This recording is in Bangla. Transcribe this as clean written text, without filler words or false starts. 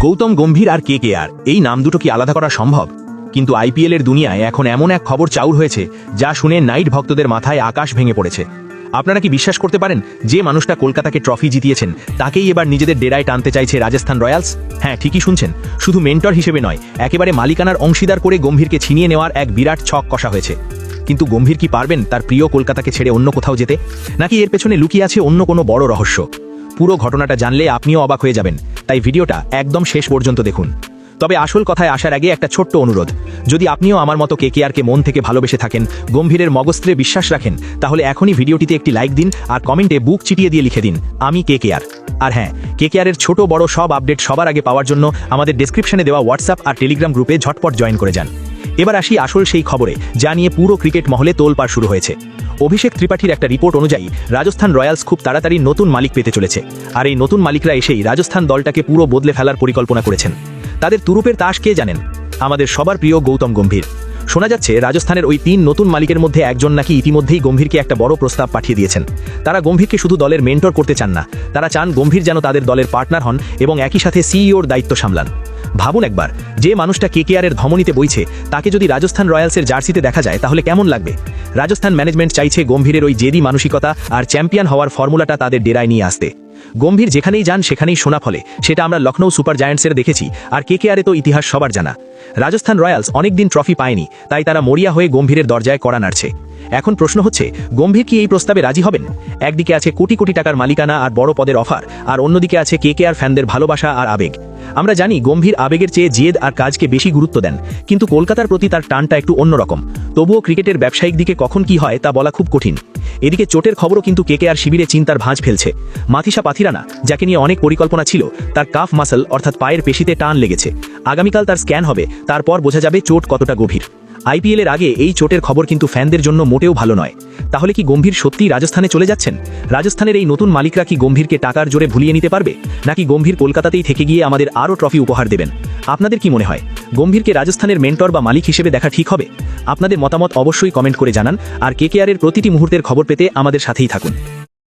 গৌতম গম্ভীর আর কেকেআর এই নাম দুটো কি আলাদা করা সম্ভব? কিন্তু আইপিএল এর দুনিয়ায় এখন এমন এক খবর চাউর হয়েছে যা শুনে নাইট ভক্তদের মাথায় আকাশ ভেঙে পড়েছে। আপনারা কি বিশ্বাস করতে পারেন যে মানুষটা কলকাতাকে ট্রফি জিতিয়েছেন তাকেই এবার নিজেদের ডেরায় টানতে চাইছে রাজস্থান রয়্যালস? হ্যাঁ, ঠিকই শুনছেন, শুধু মেন্টর হিসেবে নয়, একেবারে মালিকানার অংশীদার করে গম্ভীরকে ছিনিয়ে নেওয়ার এক বিরাট ছক কষা হয়েছে। কিন্তু গম্ভীর কি পারবেন তার প্রিয় কলকাতাকে ছেড়ে অন্য কোথাও যেতে, নাকি এর পেছনে লুকিয়ে আছে অন্য কোনো বড় রহস্য? পুরো ঘটনাটা জানলে আপনিও অবাক হয়ে যাবেন, তাই ভিডিওটা একদম শেষ পর্যন্ত দেখুন। তবে আসল কথায় আসার আগে একটা ছোট্ট অনুরোধ, যদি আপনিও আমার মতো কেকেআরকে মন থেকে ভালোবেসে থাকেন, গম্ভীরের মগস্ত্রে বিশ্বাস রাখেন, তাহলে এখনই ভিডিওটিতে একটি লাইক দিন আর কমেন্টে বুক চিটিয়ে দিয়ে লিখে দিন আমি কেকেআর। আর হ্যাঁ, কেকেআরের ছোট বড় সব আপডেট সবার আগে পাওয়ার জন্য আমাদের ডেসক্রিপশনে দেওয়া হোয়াটসঅ্যাপ আর টেলিগ্রাম গ্রুপে ঝটপট জয়েন করে যান। এবার আসি আসল সেই খবরে যা নিয়ে পুরো ক্রিকেট মহলে তোলপাড় শুরু হয়েছে। অভিষেক ত্রিপাঠীর একটা রিপোর্ট অনুযায়ী রাজস্থান রয়্যালস খুব তাড়াতাড়ি নতুন মালিক পেতে চলেছে, আর এই নতুন মালিকরা এসেই রাজস্থান দলটাকে পুরো বদলে ফেলার পরিকল্পনা করেছেন। তাদের তুরুপের তাস কে জানেন? আমাদের সবার প্রিয় গৌতম গম্ভীর। শোনা যাচ্ছে রাজস্থানের ওই 3 নতুন মালিকের মধ্যে একজন নাকি ইতিমধ্যেই গম্ভীরকে একটা বড় প্রস্তাব পাঠিয়ে দিয়েছেন। তারা গম্ভীরকে শুধু দলের মেন্টর করতে চান না, তারা চান গম্ভীর যেন তাদের দলের পার্টনার হন এবং একই সাথে সিইওর দায়িত্ব সামলান। ভাবুন একবার, যে মানুষটা কেকেআরের ধমনীতে বইছে তাকে যদি রাজস্থান রয়্যালসের জার্সিতে দেখা যায় তাহলে কেমন লাগবে? রাজস্থান ম্যানেজমেন্ট চাইছে গম্ভীরের ওই জেদি মানসিকতা আর চ্যাম্পিয়ন হওয়ার ফর্মুলাটা তাদের ডেরায় নিয়ে আসতে। গম্ভীর যেখানেই যান সেখানেই সোনা ফলে, সেটা আমরা লখনৌ সুপার জায়ান্টসের দেখেছি, আর কেকেআরে তো ইতিহাস সবার জানা। রাজস্থান রয়্যালস অনেকদিন ট্রফি পায়নি, তাই তারা মরিয়া হয়ে গম্ভীরের দরজায় কড়া নাড়ছে। এখন প্রশ্ন হচ্ছে, গম্ভীর কি এই প্রস্তাবে রাজি হবেন? একদিকে আছে কোটি কোটি টাকার মালিকানা আর বড় পদের অফার, আর অন্যদিকে আছে কেকেআর ফ্যানদের ভালোবাসা আর আবেগ। আমরা জানি গম্ভীর আবেগের চেয়ে জেদ আর কাজকে বেশি গুরুত্ব দেন, কিন্তু কলকাতার প্রতি তার টানটা একটু অন্যরকম। তবুও ক্রিকেটের ব্যবসায়িক দিকে কখন কি হয় তা বলা খুব কঠিন। এদিকে চোটের খবরও কিন্তু কেকেআর শিবিরে চিন্তার ভাঁজ ফেলছে। মাথিসা পাথিরানা, যাকে নিয়ে অনেক পরিকল্পনা ছিল, তার কাফ মাসল অর্থাৎ পায়ের পেশিতে টান লেগেছে। আগামীকাল তার স্ক্যান হবে, তারপর বোঝা যাবে চোট কতটা গভীর। আইপিএল এর আগে এই চোটের খবর কিন্তু ফ্যানদের জন্য মোটেও ভালো নয়। তাহলে কি গম্ভীর সত্যিই রাজস্থানে চলে যাচ্ছেন? রাজস্থানের এই নতুন মালিকরা কি গম্ভীরকে টাকার জোরে ভুলিয়ে নিতে পারবে, নাকি গম্ভীর কলকাতাতেই থেকে গিয়ে আমাদের আরও ট্রফি উপহার দেবেন? আপনাদের কি মনে হয়, গম্ভীরকে রাজস্থানের মেন্টর বা মালিক হিসেবে দেখা ঠিক হবে? আপনাদের মতামত অবশ্যই কমেন্ট করে জানান, আর কেকেআরের প্রতিটি মুহূর্তের খবর পেতে আমাদের সাথেই থাকুন।